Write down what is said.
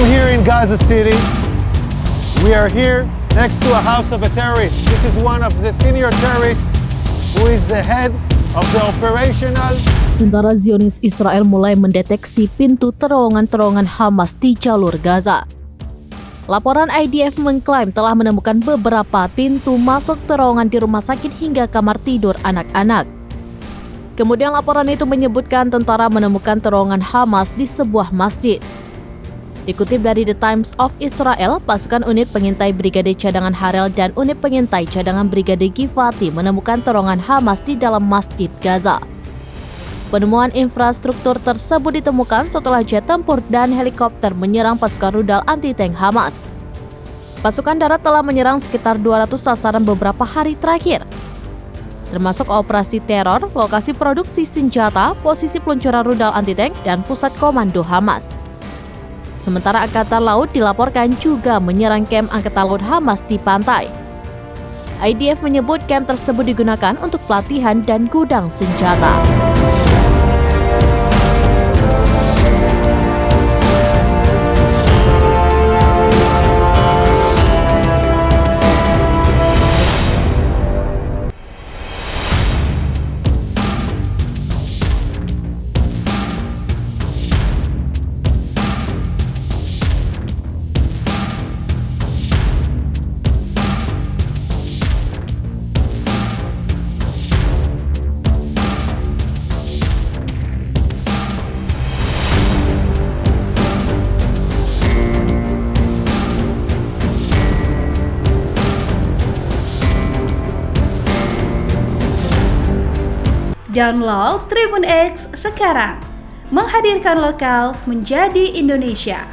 I'm here in Gaza City. We are here next to a house of a terrorist. This is one of the senior terrorists who is the head of the operational. Tentara Zionis Israel mulai mendeteksi pintu terowongan-terowongan Hamas di jalur Gaza. Laporan IDF mengklaim telah menemukan beberapa pintu masuk terowongan di rumah sakit hingga kamar tidur anak-anak. Kemudian laporan itu menyebutkan tentara menemukan terowongan Hamas di sebuah masjid. Dikutip dari The Times of Israel, pasukan unit pengintai Brigade Cadangan Harel dan unit pengintai cadangan Brigade Givati menemukan terowongan Hamas di dalam masjid Gaza. Penemuan infrastruktur tersebut ditemukan setelah jet tempur dan helikopter menyerang pasukan rudal anti-tank Hamas. Pasukan darat telah menyerang sekitar 200 sasaran beberapa hari terakhir, termasuk operasi teror, lokasi produksi senjata, posisi peluncuran rudal anti-tank, dan pusat komando Hamas. Sementara Angkatan Laut dilaporkan juga menyerang kamp Angkatan Laut Hamas di pantai. IDF menyebut kamp tersebut digunakan untuk pelatihan dan gudang senjata. Download Tribun X sekarang, menghadirkan lokal menjadi Indonesia.